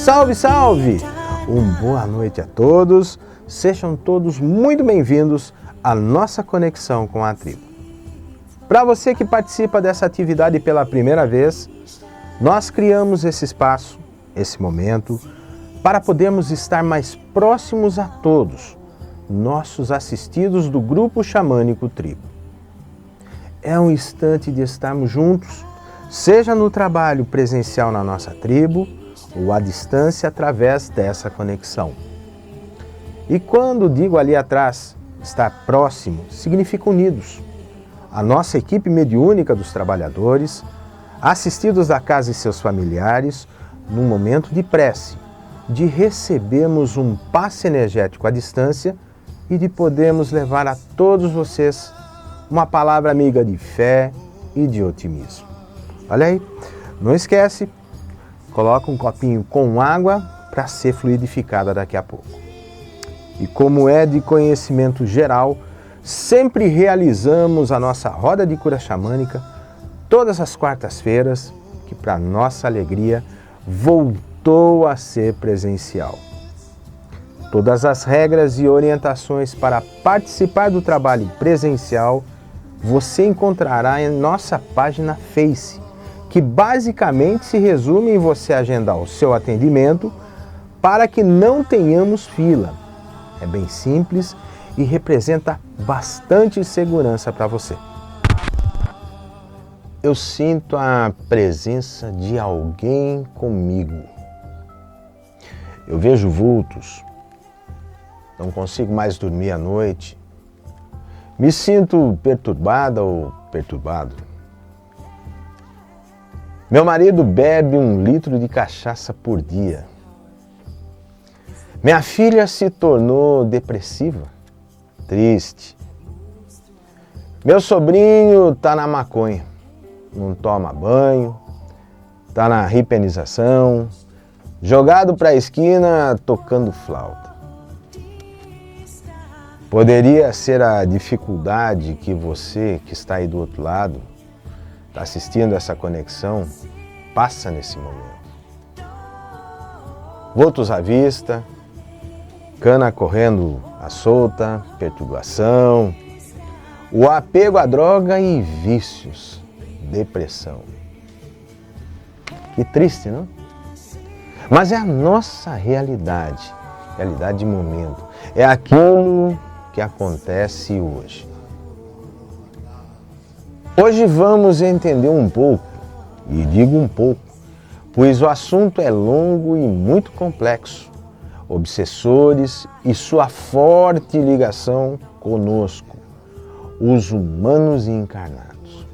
Salve, salve! Boa noite a todos, sejam todos muito bem-vindos à nossa conexão com a tribo. Para você que participa dessa atividade pela primeira vez, nós criamos esse espaço, esse momento, para podermos estar mais próximos a todos, nossos assistidos do Grupo Xamânico Tribo. É um instante de estarmos juntos, seja no trabalho presencial na nossa tribo, ou à distância através dessa conexão. E quando digo ali atrás, estar próximo, significa unidos. A nossa equipe mediúnica dos trabalhadores, assistidos da casa e seus familiares, num momento de prece, de recebermos um passe energético à distância e de podermos levar a todos vocês uma palavra amiga de fé e de otimismo. Olha aí, não esquece, coloca um copinho com água para ser fluidificada daqui a pouco. E como é de conhecimento geral, sempre realizamos a nossa roda de cura xamânica todas as quartas-feiras, que para nossa alegria voltou a ser presencial. Todas as regras e orientações para participar do trabalho presencial você encontrará em nossa página Face, que basicamente se resume em você agendar o seu atendimento para que não tenhamos fila. É bem simples e representa bastante segurança para você. Eu sinto a presença de alguém comigo. Eu vejo vultos, não consigo mais dormir à noite, me sinto perturbada ou perturbado. Meu marido bebe 1 litro de cachaça por dia. Minha filha se tornou depressiva, triste. Meu sobrinho está na maconha, não toma banho, está na ripenização, jogado para a esquina tocando flauta. Poderia ser a dificuldade que você que está aí do outro lado, está assistindo essa conexão, passa nesse momento. Vultos à vista, cana correndo à solta, perturbação, o apego à droga e vícios, depressão. Que triste, não? Mas é a nossa realidade de momento. É aquilo que acontece hoje. Hoje vamos entender um pouco, e digo um pouco, pois o assunto é longo e muito complexo. Obsessores e sua forte ligação conosco, os humanos e encarnados.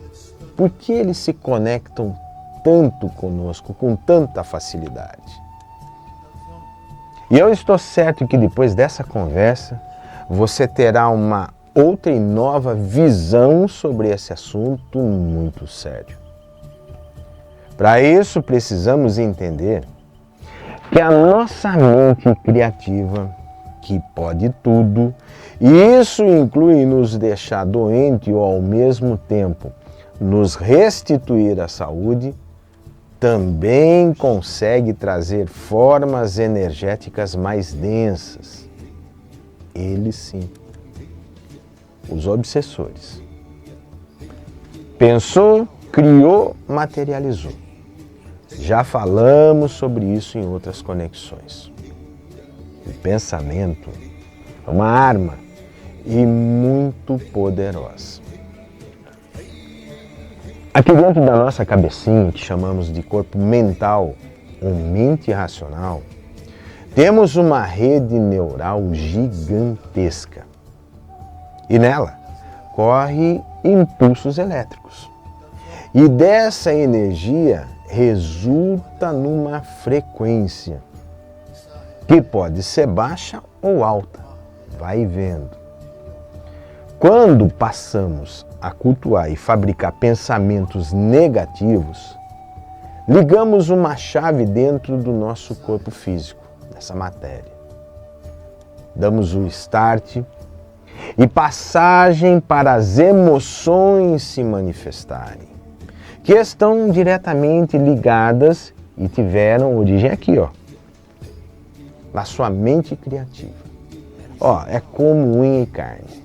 Por que eles se conectam tanto conosco, com tanta facilidade? E eu estou certo que depois dessa conversa, você terá uma outra e nova visão sobre esse assunto muito sério. Para isso, precisamos entender que a nossa mente criativa, que pode tudo, e isso inclui nos deixar doente ou ao mesmo tempo nos restituir a saúde, também consegue trazer formas energéticas mais densas. Eles sim, os obsessores. Pensou, criou, materializou. Já falamos sobre isso em outras conexões. O pensamento é uma arma e muito poderosa. Aqui dentro da nossa cabecinha, que chamamos de corpo mental ou mente racional, temos uma rede neural gigantesca. E nela corre impulsos elétricos. E dessa energia resulta numa frequência que pode ser baixa ou alta, vai vendo. Quando passamos a cultuar e fabricar pensamentos negativos, ligamos uma chave dentro do nosso corpo físico, dessa matéria. Damos o start e passagem para as emoções se manifestarem, que estão diretamente ligadas e tiveram origem aqui, na sua mente criativa. Ó, é como unha e carne,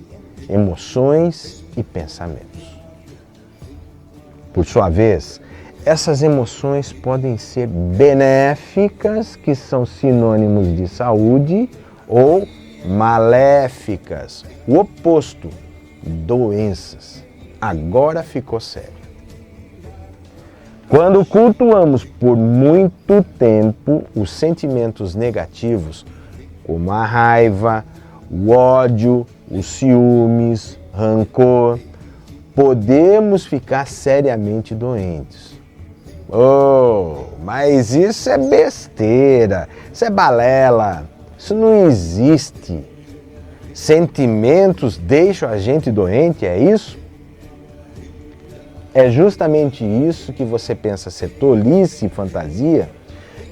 emoções e pensamentos. Por sua vez, essas emoções podem ser benéficas, que são sinônimos de saúde, ou maléficas, o oposto, doenças. Agora ficou sério. Quando cultuamos por muito tempo os sentimentos negativos, como a raiva, o ódio, os ciúmes, rancor, podemos ficar seriamente doentes. Oh, mas isso é besteira, isso é balela, isso não existe. Sentimentos deixam a gente doente, é isso? É justamente isso que você pensa ser tolice e fantasia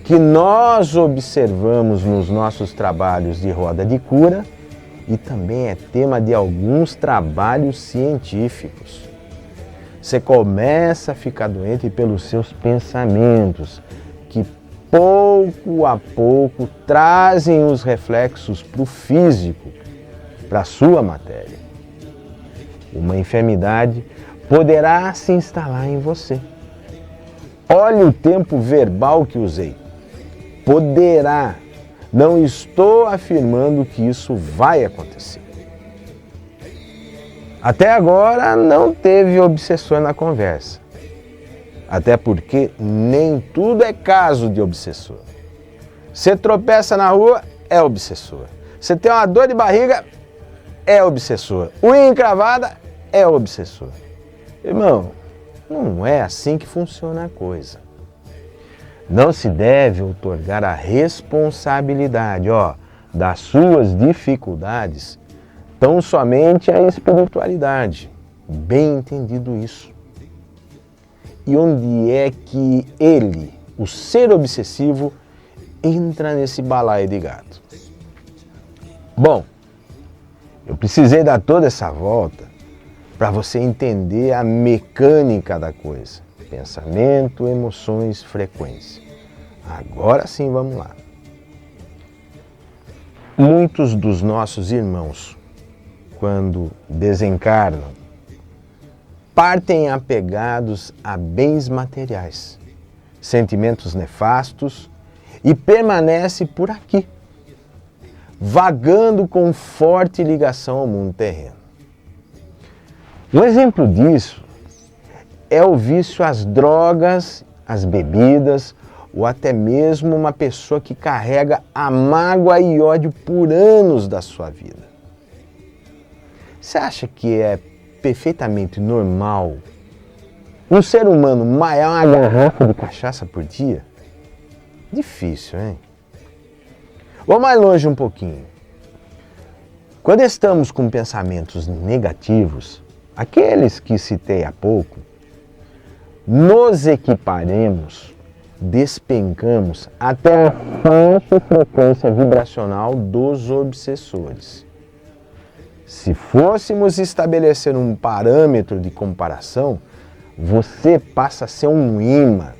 que nós observamos nos nossos trabalhos de roda de cura e também é tema de alguns trabalhos científicos. Você começa a ficar doente pelos seus pensamentos, que pouco a pouco trazem os reflexos para o físico, para a sua matéria. Uma enfermidade poderá se instalar em você. Olhe o tempo verbal que usei. Poderá. Não estou afirmando que isso vai acontecer. Até agora não teve obsessor na conversa. Até porque nem tudo é caso de obsessor. Você tropeça na rua, é obsessor. Você tem uma dor de barriga, é obsessor. Unha encravada, é obsessor. Irmão, não é assim que funciona a coisa. Não se deve outorgar a responsabilidade, das suas dificuldades tão somente à espiritualidade. Bem entendido isso. E onde é que ele, o ser obsessivo, entra nesse balaio de gato? Bom, eu precisei dar toda essa volta para você entender a mecânica da coisa. Pensamento, emoções, frequência. Agora sim, vamos lá. Muitos dos nossos irmãos, quando desencarnam, partem apegados a bens materiais, sentimentos nefastos e permanecem por aqui, vagando com forte ligação ao mundo terreno. Um exemplo disso é o vício às drogas, às bebidas, ou até mesmo uma pessoa que carrega a mágoa e ódio por anos da sua vida. Você acha que é perfeitamente normal um ser humano maiar uma garrafa de cachaça por dia? Difícil, hein? Vou mais longe um pouquinho. Quando estamos com pensamentos negativos, aqueles que citei há pouco, nos equiparemos, despencamos até a baixa frequência vibracional dos obsessores. Se fôssemos estabelecer um parâmetro de comparação, você passa a ser um imã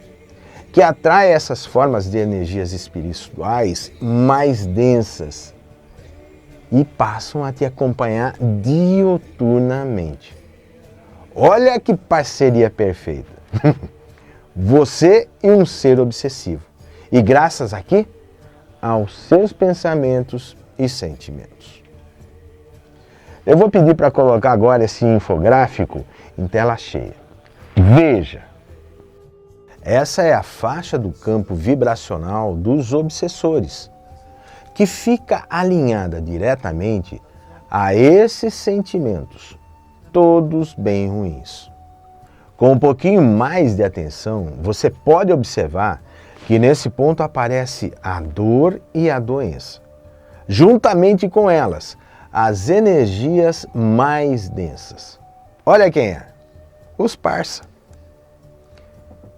que atrai essas formas de energias espirituais mais densas e passam a te acompanhar diuturnamente. Olha que parceria perfeita! Você e um ser obsessivo. E graças aqui aos seus pensamentos e sentimentos. Eu vou pedir para colocar agora esse infográfico em tela cheia. Veja. Essa é a faixa do campo vibracional dos obsessores, que fica alinhada diretamente a esses sentimentos, todos bem ruins. Com um pouquinho mais de atenção, você pode observar que nesse ponto aparece a dor e a doença. Juntamente com elas, as energias mais densas. Olha quem é? Os parça.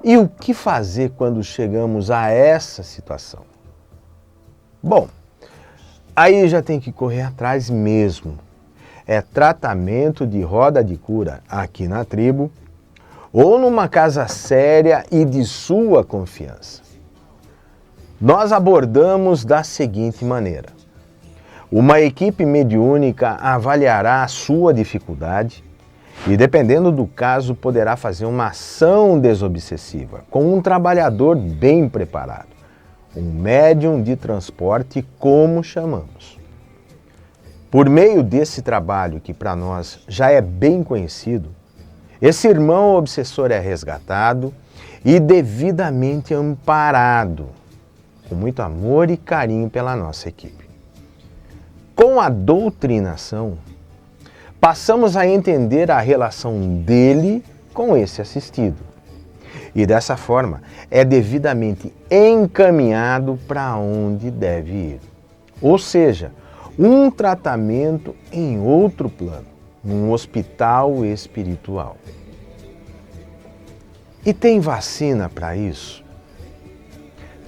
E o que fazer quando chegamos a essa situação? Bom, aí já tem que correr atrás mesmo. É tratamento de roda de cura aqui na tribo, ou numa casa séria e de sua confiança. nós abordamos da seguinte maneira: uma equipe mediúnica avaliará a sua dificuldade e, dependendo do caso, poderá fazer uma ação desobsessiva com um trabalhador bem preparado, um médium de transporte, como chamamos. Por meio desse trabalho, que para nós já é bem conhecido, esse irmão obsessor é resgatado e devidamente amparado, com muito amor e carinho pela nossa equipe. Com a doutrinação, passamos a entender a relação dele com esse assistido. E dessa forma, é devidamente encaminhado para onde deve ir. Ou seja, um tratamento em outro plano, num hospital espiritual. E tem vacina para isso?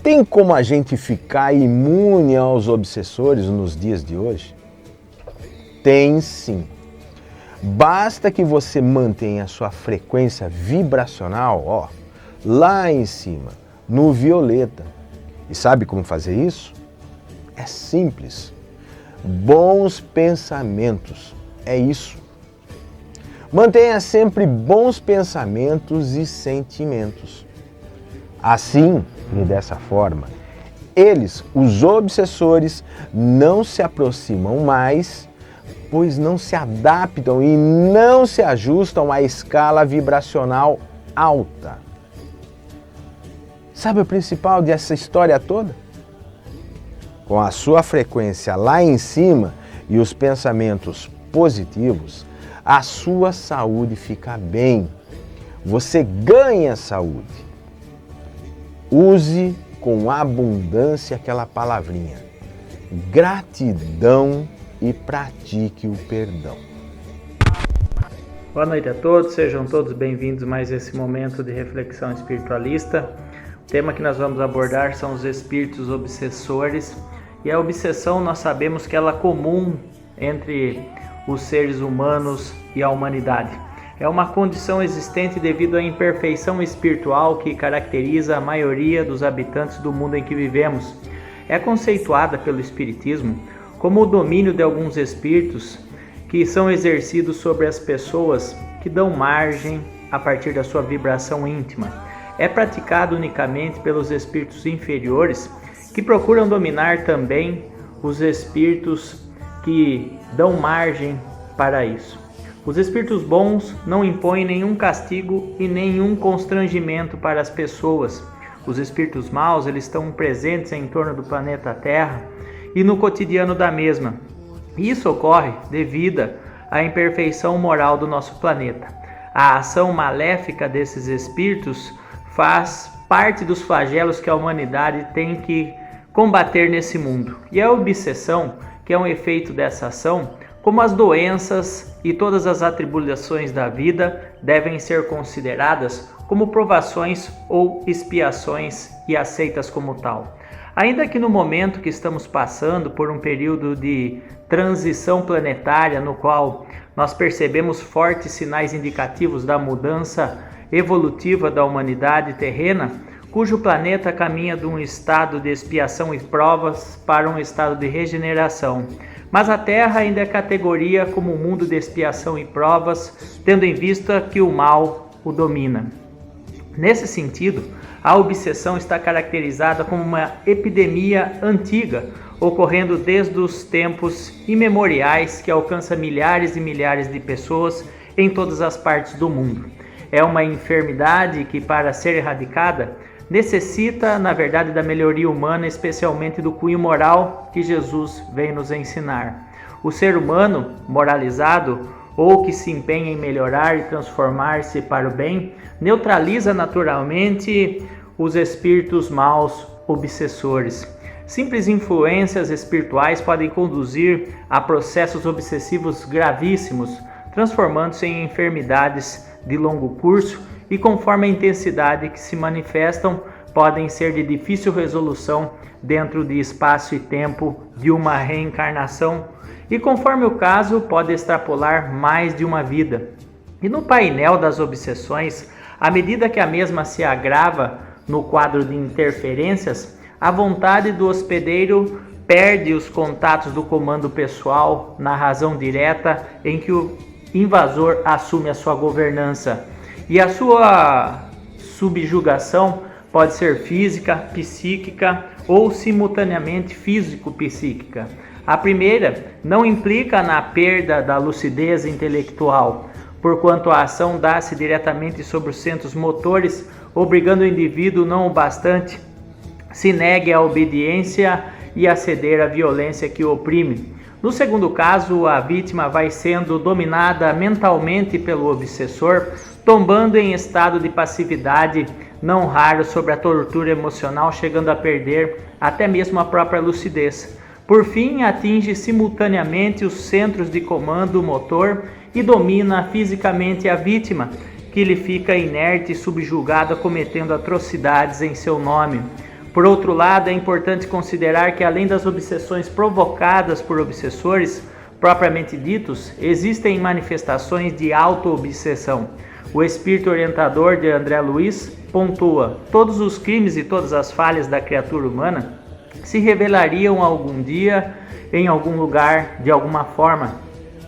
Tem como a gente ficar imune aos obsessores nos dias de hoje? Tem sim. Basta que você mantenha a sua frequência vibracional, lá em cima, no violeta. E sabe como fazer isso? É simples. Bons pensamentos. É isso. Mantenha sempre bons pensamentos e sentimentos. Assim, e dessa forma, eles, os obsessores, não se aproximam mais, pois não se adaptam e não se ajustam à escala vibracional alta. Sabe o principal dessa história toda? Com a sua frequência lá em cima e os pensamentos positivos, a sua saúde fica bem. Você ganha saúde. Use com abundância aquela palavrinha: gratidão, e pratique o perdão. Boa noite a todos, sejam todos bem-vindos a mais esse momento de reflexão espiritualista. O tema que nós vamos abordar são os espíritos obsessores. E a obsessão, nós sabemos que ela é comum entre os seres humanos e a humanidade. É uma condição existente devido à imperfeição espiritual que caracteriza a maioria dos habitantes do mundo em que vivemos. É conceituada pelo Espiritismo como o domínio de alguns espíritos que são exercidos sobre as pessoas que dão margem a partir da sua vibração íntima. É praticado unicamente pelos espíritos inferiores que procuram dominar também os espíritos que dão margem para isso. Os espíritos bons não impõem nenhum castigo e nenhum constrangimento para as pessoas. Os espíritos maus, eles estão presentes em torno do planeta Terra e no cotidiano da mesma. Isso ocorre devido à imperfeição moral do nosso planeta. A ação maléfica desses espíritos faz parte dos flagelos que a humanidade tem que combater nesse mundo. E a obsessão, que é um efeito dessa ação, como as doenças e todas as atribulações da vida, devem ser consideradas como provações ou expiações e aceitas como tal. Ainda que no momento que estamos passando por um período de transição planetária, no qual nós percebemos fortes sinais indicativos da mudança evolutiva da humanidade terrena, cujo planeta caminha de um estado de expiação e provas para um estado de regeneração. Mas a Terra ainda é categoria como um mundo de expiação e provas, tendo em vista que o mal o domina. Nesse sentido, a obsessão está caracterizada como uma epidemia antiga, ocorrendo desde os tempos imemoriais, que alcança milhares e milhares de pessoas em todas as partes do mundo. É uma enfermidade que, para ser erradicada, necessita, na verdade, da melhoria humana, especialmente do cunho moral que Jesus vem nos ensinar. O ser humano moralizado, ou que se empenha em melhorar e transformar-se para o bem, neutraliza naturalmente os espíritos maus obsessores. Simples influências espirituais podem conduzir a processos obsessivos gravíssimos, transformando-se em enfermidades de longo curso e, conforme a intensidade que se manifestam, podem ser de difícil resolução dentro de espaço e tempo de uma reencarnação e, conforme o caso, pode extrapolar mais de uma vida. E no painel das obsessões, à medida que a mesma se agrava no quadro de interferências, a vontade do hospedeiro perde os contatos do comando pessoal na razão direta em que o invasor assume a sua governança. E a sua subjugação pode ser física, psíquica ou simultaneamente físico-psíquica. A primeira não implica na perda da lucidez intelectual, porquanto a ação dá-se diretamente sobre os centros motores, obrigando o indivíduo não o bastante se negue à obediência e a ceder à violência que o oprime. No segundo caso, a vítima vai sendo dominada mentalmente pelo obsessor, tombando em estado de passividade, não raro sobre a tortura emocional, chegando a perder até mesmo a própria lucidez. Por fim, atinge simultaneamente os centros de comando motor e domina fisicamente a vítima, que lhe fica inerte e subjugada, cometendo atrocidades em seu nome. Por outro lado, é importante considerar que, além das obsessões provocadas por obsessores, propriamente ditos, existem manifestações de auto-obsessão. O espírito orientador de André Luiz pontua: todos os crimes e todas as falhas da criatura humana se revelariam algum dia, em algum lugar, de alguma forma.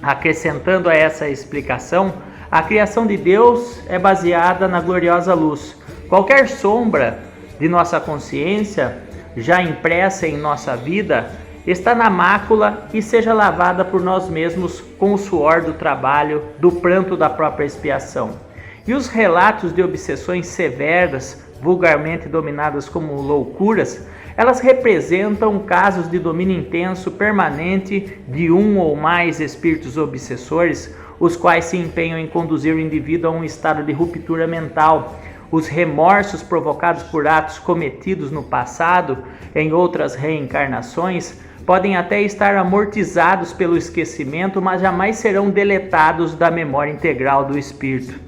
Acrescentando a essa explicação, a criação de Deus é baseada na gloriosa luz. Qualquer sombra de nossa consciência, já impressa em nossa vida, está na mácula e seja lavada por nós mesmos com o suor do trabalho, do pranto da própria expiação. E os relatos de obsessões severas, vulgarmente dominadas como loucuras, elas representam casos de domínio intenso permanente de um ou mais espíritos obsessores, os quais se empenham em conduzir o indivíduo a um estado de ruptura mental. Os remorsos provocados por atos cometidos no passado, em outras reencarnações, podem até estar amortizados pelo esquecimento, mas jamais serão deletados da memória integral do espírito.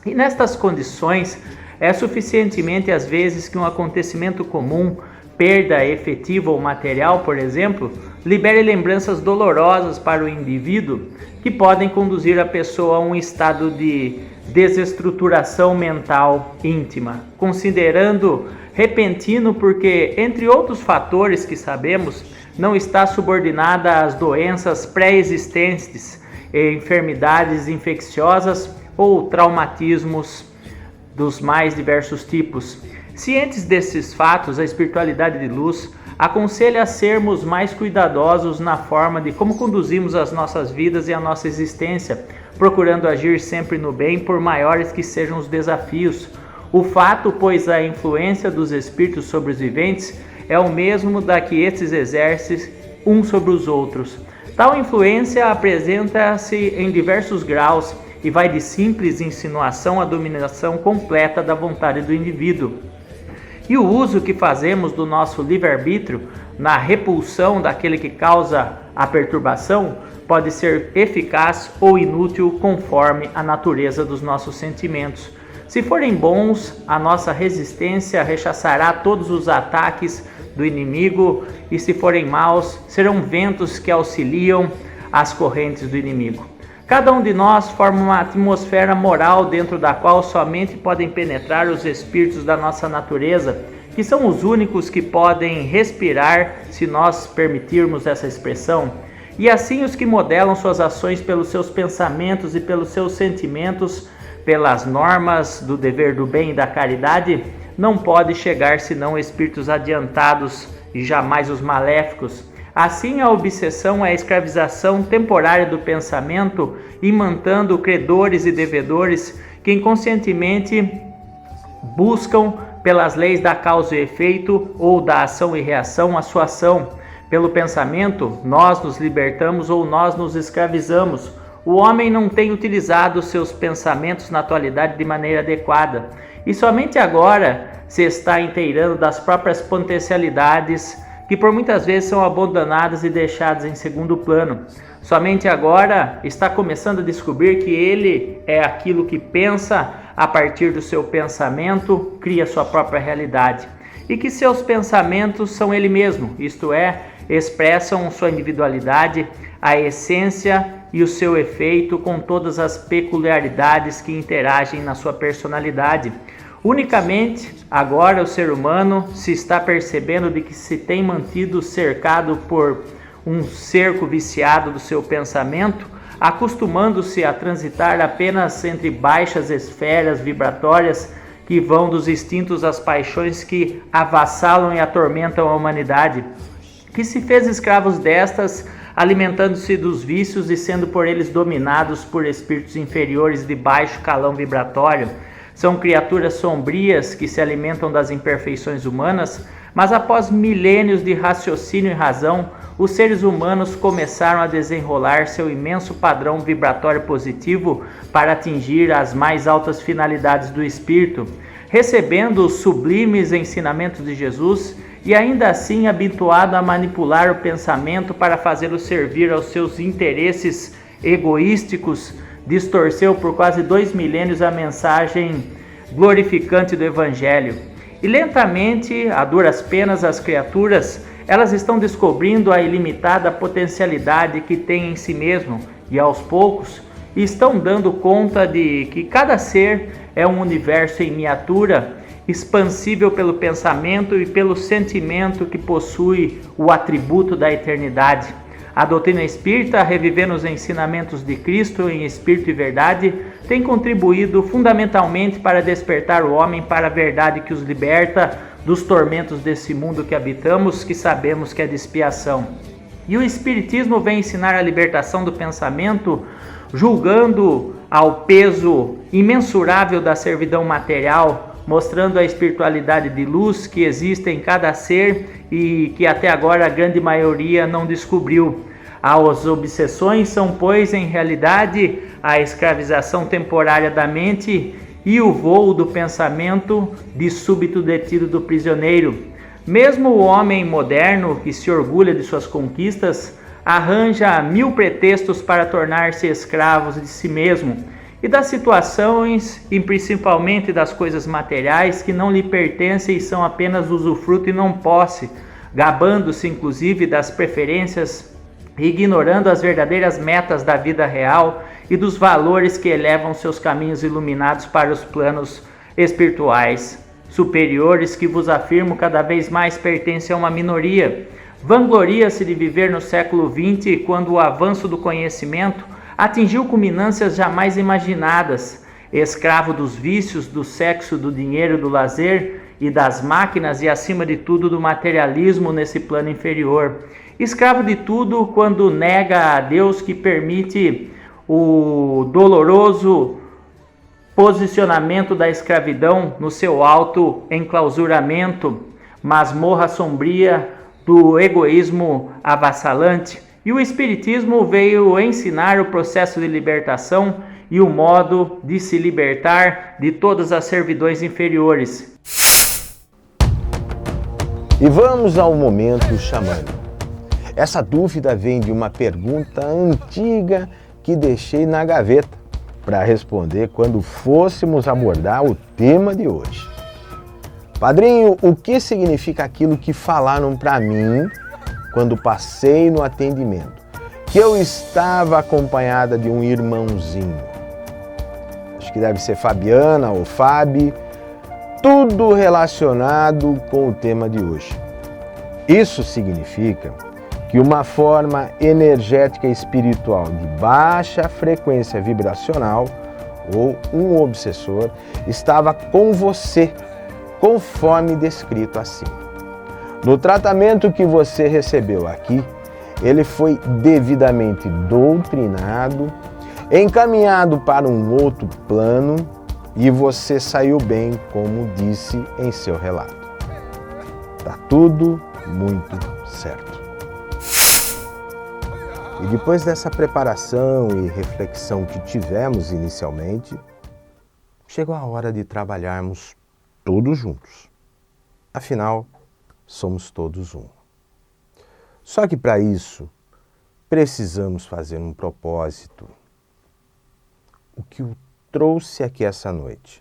E nestas condições, é suficientemente às vezes que um acontecimento comum, perda efetiva ou material, por exemplo, libere lembranças dolorosas para o indivíduo que podem conduzir a pessoa a um estado de desestruturação mental íntima, considerando repentino porque, entre outros fatores que sabemos, não está subordinada às doenças pré-existentes, enfermidades infecciosas ou traumatismos dos mais diversos tipos. Cientes desses fatos, a espiritualidade de luz aconselha a sermos mais cuidadosos na forma de como conduzimos as nossas vidas e a nossa existência, procurando agir sempre no bem, por maiores que sejam os desafios. O fato, pois, a influência dos espíritos sobre os viventes é o mesmo da que estes exercem uns sobre os outros. Tal influência apresenta-se em diversos graus e vai de simples insinuação à dominação completa da vontade do indivíduo. E o uso que fazemos do nosso livre-arbítrio na repulsão daquele que causa a perturbação pode ser eficaz ou inútil conforme a natureza dos nossos sentimentos. Se forem bons, a nossa resistência rechaçará todos os ataques do inimigo, e se forem maus, serão ventos que auxiliam as correntes do inimigo. Cada um de nós forma uma atmosfera moral dentro da qual somente podem penetrar os espíritos da nossa natureza, que são os únicos que podem respirar, se nós permitirmos essa expressão. E assim os que modelam suas ações pelos seus pensamentos e pelos seus sentimentos, pelas normas do dever do bem e da caridade, não pode chegar senão espíritos adiantados e jamais os maléficos. Assim, a obsessão é a escravização temporária do pensamento, imantando credores e devedores que inconscientemente buscam, pelas leis da causa e efeito ou da ação e reação, a sua ação. Pelo pensamento, nós nos libertamos ou nós nos escravizamos. O homem não tem utilizado seus pensamentos na atualidade de maneira adequada, e somente agora se está inteirando das próprias potencialidades que por muitas vezes são abandonadas e deixadas em segundo plano. Somente agora está começando a descobrir que ele é aquilo que pensa, a partir do seu pensamento, cria sua própria realidade. E que seus pensamentos são ele mesmo, isto é, expressam sua individualidade, a essência e o seu efeito com todas as peculiaridades que interagem na sua personalidade. Unicamente agora o ser humano se está percebendo de que se tem mantido cercado por um cerco viciado do seu pensamento, acostumando-se a transitar apenas entre baixas esferas vibratórias que vão dos instintos às paixões que avassalam e atormentam a humanidade, que se fez escravos destas, alimentando-se dos vícios e sendo por eles dominados por espíritos inferiores de baixo calão vibratório. São criaturas sombrias que se alimentam das imperfeições humanas, mas após milênios de raciocínio e razão, os seres humanos começaram a desenrolar seu imenso padrão vibratório positivo para atingir as mais altas finalidades do espírito, recebendo os sublimes ensinamentos de Jesus e ainda assim habituado a manipular o pensamento para fazê-lo servir aos seus interesses egoísticos, distorceu por quase 2 milênios a mensagem glorificante do Evangelho. E lentamente, a duras penas, as criaturas, elas estão descobrindo a ilimitada potencialidade que têm em si mesmo e aos poucos estão dando conta de que cada ser é um universo em miniatura, expansível pelo pensamento e pelo sentimento que possui o atributo da eternidade. A doutrina espírita, revivendo os ensinamentos de Cristo em espírito e verdade, tem contribuído fundamentalmente para despertar o homem para a verdade que os liberta dos tormentos desse mundo que habitamos, que sabemos que é de expiação. E o Espiritismo vem ensinar a libertação do pensamento, julgando ao peso imensurável da servidão material, mostrando a espiritualidade de luz que existe em cada ser e que até agora a grande maioria não descobriu. As obsessões são, pois, em realidade, a escravização temporária da mente e o voo do pensamento de súbito detido do prisioneiro. Mesmo o homem moderno, que se orgulha de suas conquistas, arranja 1000 pretextos para tornar-se escravos de si mesmo e das situações, e principalmente das coisas materiais que não lhe pertencem e são apenas usufruto e não posse, gabando-se inclusive das preferências, ignorando as verdadeiras metas da vida real e dos valores que elevam seus caminhos iluminados para os planos espirituais superiores, que vos afirmo cada vez mais pertencem a uma minoria. Vangloria-se de viver no século XX, quando o avanço do conhecimento atingiu culminâncias jamais imaginadas, escravo dos vícios, do sexo, do dinheiro, do lazer e das máquinas e, acima de tudo, do materialismo nesse plano inferior. Escravo de tudo quando nega a Deus, que permite o doloroso posicionamento da escravidão no seu auto-enclausuramento, masmorra sombria do egoísmo avassalante. E o Espiritismo veio ensinar o processo de libertação e o modo de se libertar de todas as servidões inferiores. E vamos ao momento chamando. Essa dúvida vem de uma pergunta antiga que deixei na gaveta para responder quando fôssemos abordar o tema de hoje. Padrinho, o que significa aquilo que falaram para mim quando passei no atendimento? Que eu estava acompanhada de um irmãozinho. Acho que deve ser Fabiana ou Fabi. Tudo relacionado com o tema de hoje. Isso significa que uma forma energética e espiritual de baixa frequência vibracional ou um obsessor estava com você, conforme descrito acima. No tratamento que você recebeu aqui, ele foi devidamente doutrinado, encaminhado para um outro plano e você saiu bem, como disse em seu relato. Tá tudo muito certo. E depois dessa preparação e reflexão que tivemos inicialmente, chegou a hora de trabalharmos todos juntos. Afinal, somos todos um. Só que para isso, precisamos fazer um propósito. O que o trouxe aqui essa noite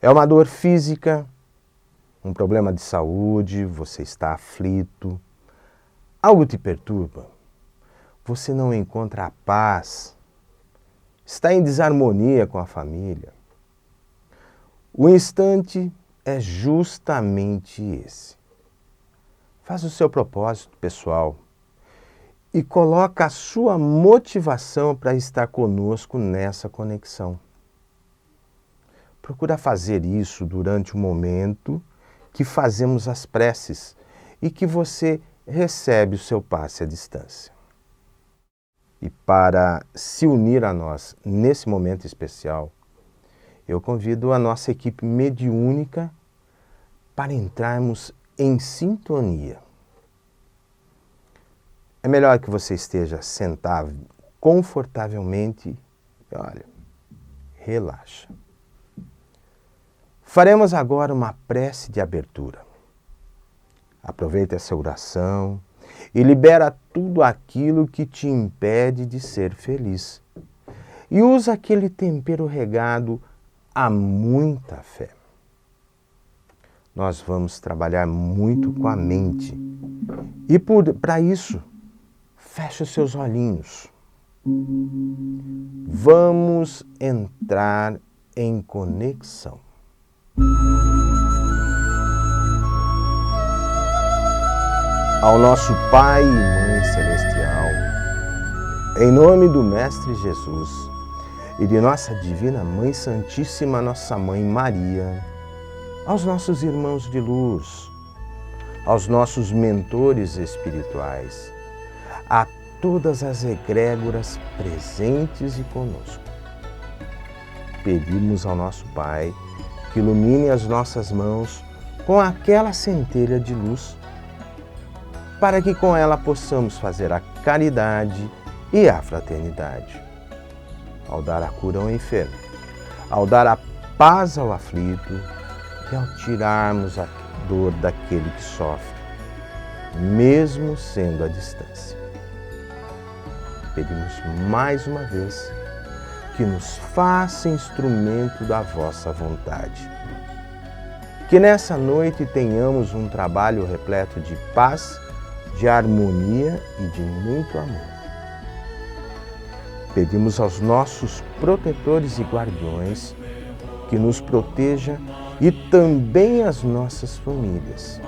é uma dor física, um problema de saúde, você está aflito, algo te perturba. Você não encontra a paz, está em desarmonia com a família. O instante é justamente esse. Faz o seu propósito pessoal e coloca a sua motivação para estar conosco nessa conexão. Procura fazer isso durante o momento que fazemos as preces e que você recebe o seu passe à distância. E para se unir a nós nesse momento especial, eu convido a nossa equipe mediúnica para entrarmos em sintonia. É melhor que você esteja sentado confortavelmente e, olha, relaxa. Faremos agora uma prece de abertura. Aproveita essa oração e libera tudo aquilo que te impede de ser feliz. E usa aquele tempero regado a muita fé. Nós vamos trabalhar muito com a mente. E para isso, feche os seus olhinhos. Vamos entrar em conexão. Ao nosso Pai e Mãe Celestial, em nome do Mestre Jesus e de nossa Divina Mãe Santíssima, nossa Mãe Maria, aos nossos irmãos de luz, aos nossos mentores espirituais, a todas as egrégoras presentes e conosco. Pedimos ao nosso Pai que ilumine as nossas mãos com aquela centelha de luz, para que com ela possamos fazer a caridade e a fraternidade, ao dar a cura ao enfermo, ao dar a paz ao aflito e ao tirarmos a dor daquele que sofre, mesmo sendo à distância. Pedimos mais uma vez que nos faça instrumento da vossa vontade. Que nessa noite tenhamos um trabalho repleto de paz, de harmonia e de muito amor. Pedimos aos nossos protetores e guardiões que nos proteja e também as nossas famílias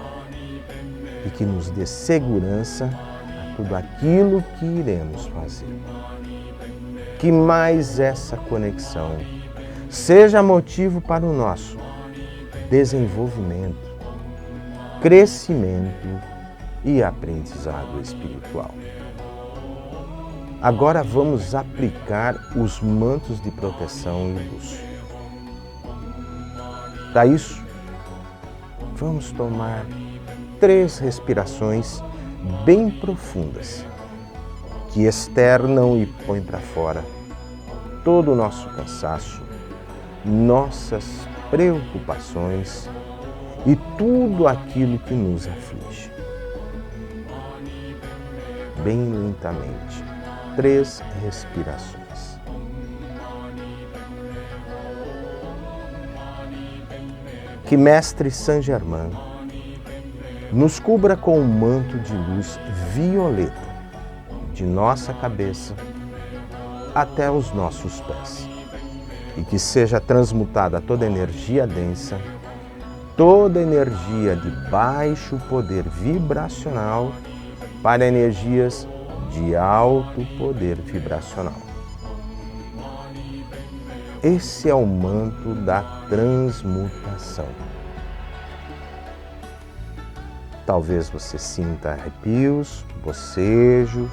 e que nos dê segurança a tudo aquilo que iremos fazer. Que mais essa conexão seja motivo para o nosso desenvolvimento, crescimento e aprendizado espiritual. Agora vamos aplicar os mantos de proteção e luz. Para isso, vamos tomar 3 respirações bem profundas, que externam e põem para fora todo o nosso cansaço, nossas preocupações e tudo aquilo que nos aflige. Bem lentamente, 3 respirações. Que Mestre Saint Germain nos cubra com um manto de luz violeta, de nossa cabeça até os nossos pés, e que seja transmutada toda energia densa, toda energia de baixo poder vibracional para energias de alto poder vibracional. Esse é o manto da transmutação. Talvez você sinta arrepios, bocejos.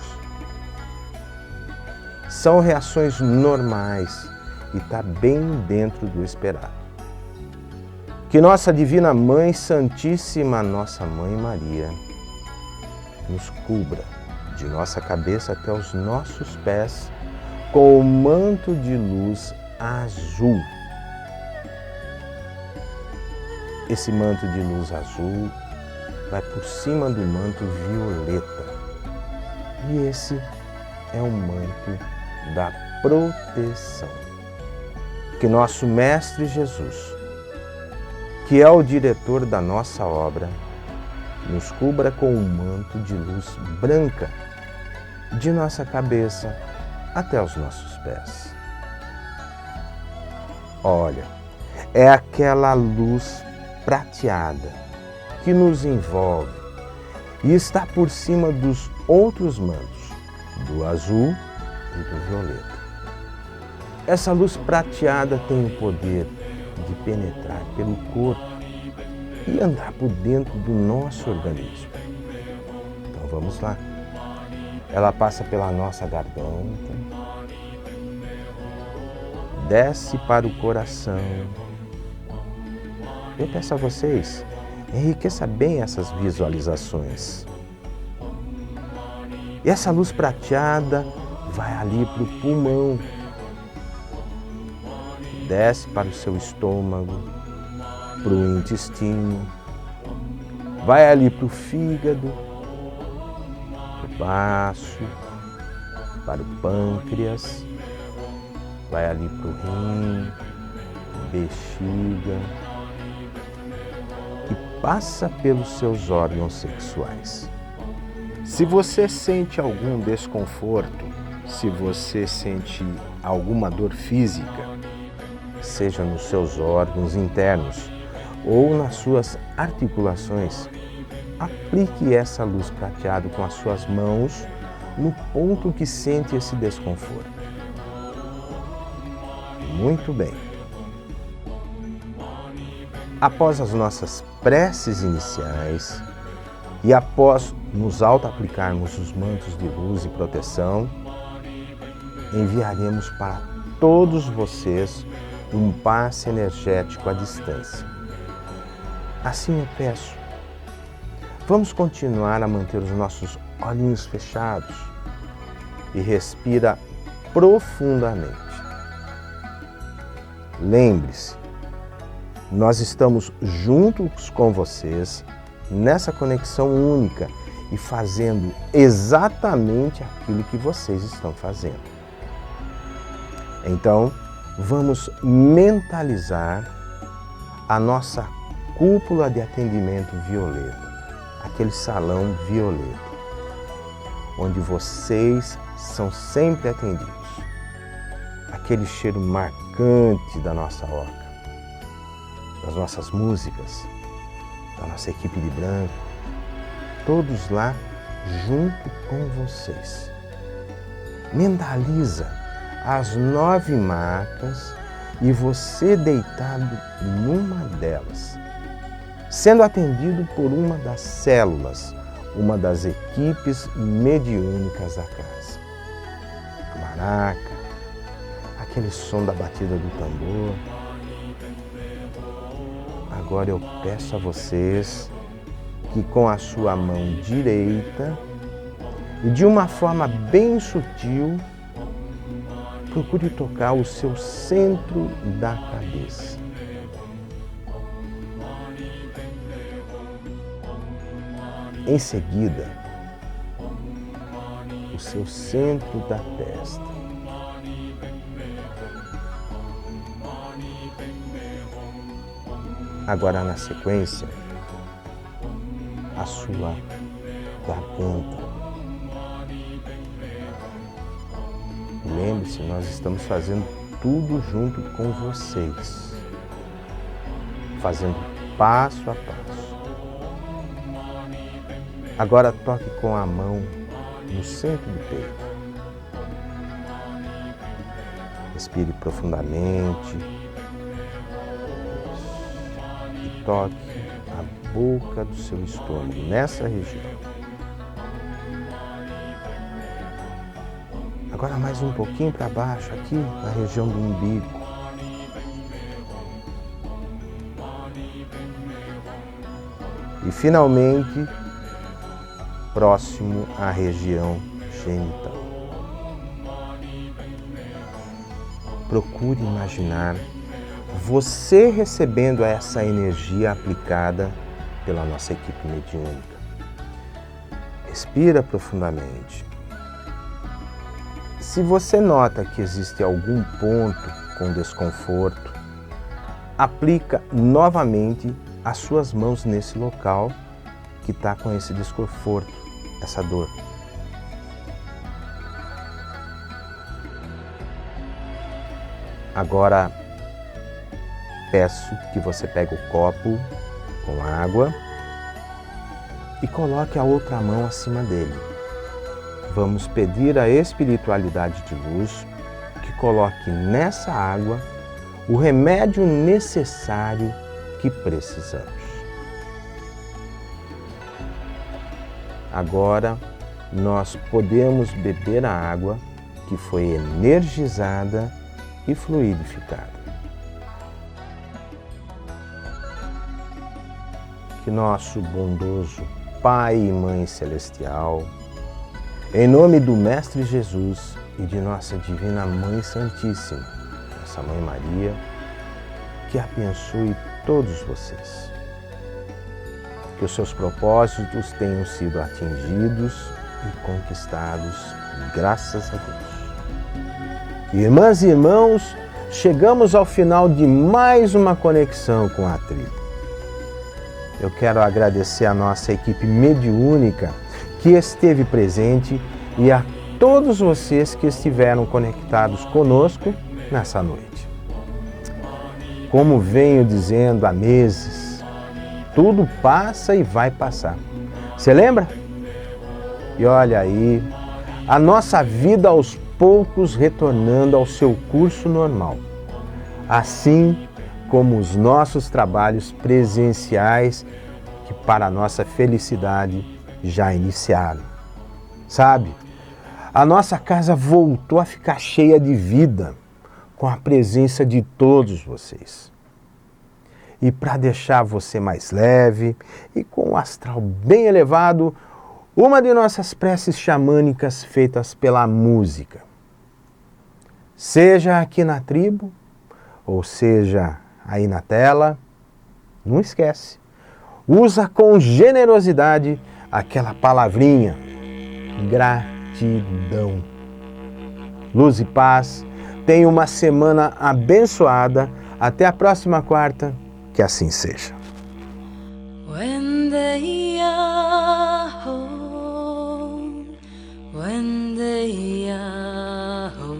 São reações normais e está bem dentro do esperado. Que nossa Divina Mãe Santíssima, nossa Mãe Maria, nos cubra de nossa cabeça até os nossos pés com o manto de luz azul. Esse manto de luz azul vai por cima do manto violeta. E esse é o manto da proteção. Que nosso Mestre Jesus, que é o diretor da nossa obra, nos cubra com um manto de luz branca, de nossa cabeça até os nossos pés. Olha, é aquela luz prateada que nos envolve e está por cima dos outros mantos, do azul e do violeta. Essa luz prateada tem o poder de penetrar pelo corpo e andar por dentro do nosso organismo. Então vamos lá. Ela passa pela nossa garganta, desce para o coração. Eu peço a vocês, enriqueça bem essas visualizações. E essa luz prateada vai ali para o pulmão, desce para o seu estômago, para o intestino, vai ali para o fígado, para o baço, para o pâncreas, vai ali para o rim, bexiga e passa pelos seus órgãos sexuais. Se você sente algum desconforto, se você sente alguma dor física, seja nos seus órgãos internos ou nas suas articulações, aplique essa luz prateada com as suas mãos no ponto que sente esse desconforto. Muito bem. Após as nossas preces iniciais e após nos auto-aplicarmos os mantos de luz e proteção, enviaremos para todos vocês um passe energético à distância. Assim eu peço, vamos continuar a manter os nossos olhinhos fechados e respira profundamente. Lembre-se, nós estamos juntos com vocês nessa conexão única e fazendo exatamente aquilo que vocês estão fazendo. Então, vamos mentalizar a nossa cúpula de atendimento violeta, aquele salão violeta, onde vocês são sempre atendidos. Aquele cheiro marcante da nossa oca, das nossas músicas, da nossa equipe de branco, todos lá junto com vocês. Mentaliza as 9 macas e você deitado numa delas, sendo atendido por uma das células, uma das equipes mediúnicas da casa. A maraca, aquele som da batida do tambor. Agora eu peço a vocês que com a sua mão direita e de uma forma bem sutil, procure tocar o seu centro da cabeça. Em seguida, o seu centro da testa. Agora, na sequência, a sua garganta. Lembre-se, nós estamos fazendo tudo junto com vocês, fazendo passo a passo. Agora toque com a mão no centro do peito. Respire profundamente e toque a boca do seu estômago nessa região. Agora mais um pouquinho para baixo, aqui na região do umbigo. E finalmente, próximo à região genital. Procure imaginar você recebendo essa energia aplicada pela nossa equipe mediúnica. Respira profundamente. Se você nota que existe algum ponto com desconforto, aplica novamente as suas mãos nesse local que está com esse desconforto, essa dor. Agora, peço que você pegue o copo com água e coloque a outra mão acima dele. Vamos pedir à espiritualidade de luz que coloque nessa água o remédio necessário que precisamos. Agora, nós podemos beber a água que foi energizada e fluidificada. Que nosso bondoso Pai e Mãe Celestial, em nome do Mestre Jesus e de nossa Divina Mãe Santíssima, nossa Mãe Maria, que abençoe todos vocês. Que os seus propósitos tenham sido atingidos e conquistados, graças a Deus. Irmãs e irmãos, chegamos ao final de mais uma conexão com a tribo. Eu quero agradecer a nossa equipe mediúnica que esteve presente e a todos vocês que estiveram conectados conosco nessa noite. Como venho dizendo há meses, tudo passa e vai passar. Você lembra? E olha aí, a nossa vida aos poucos retornando ao seu curso normal. Assim como os nossos trabalhos presenciais, que para a nossa felicidade já iniciaram. Sabe, a nossa casa voltou a ficar cheia de vida com a presença de todos vocês. E para deixar você mais leve e com o astral bem elevado, uma de nossas preces xamânicas feitas pela música. Seja aqui na tribo, ou seja aí na tela, não esquece. Usa com generosidade aquela palavrinha, gratidão. Luz e paz, tenha uma semana abençoada. Até a próxima quarta, que assim seja. When they are home, when they are home,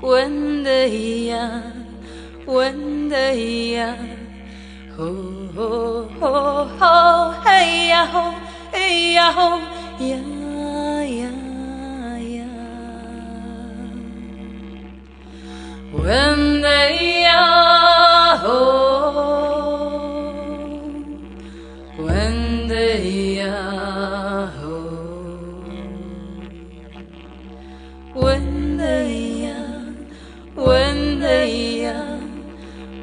when they are ho ho ho ho, hey ya ho, ya ya ya. When they are home, when they are home, when they are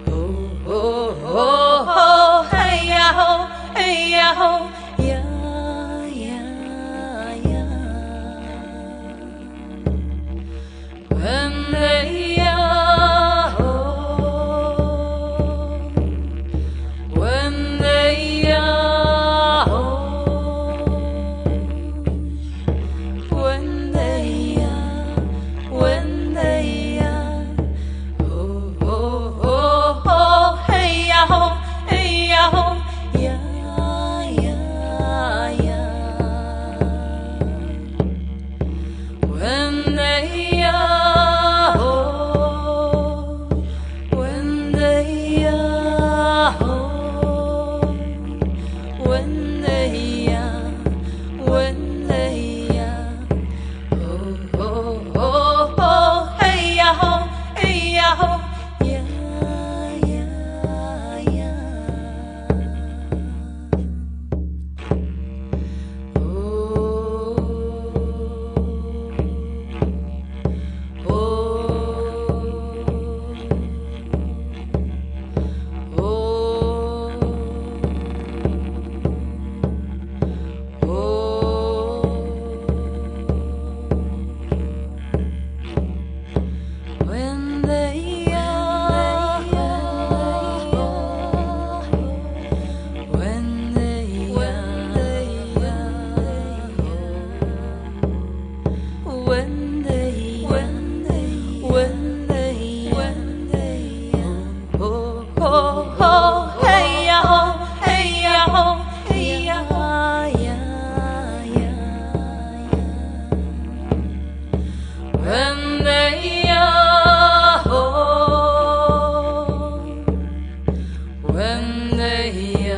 ho ho ho ho, hey ya ho, ya ya ya. When they are when they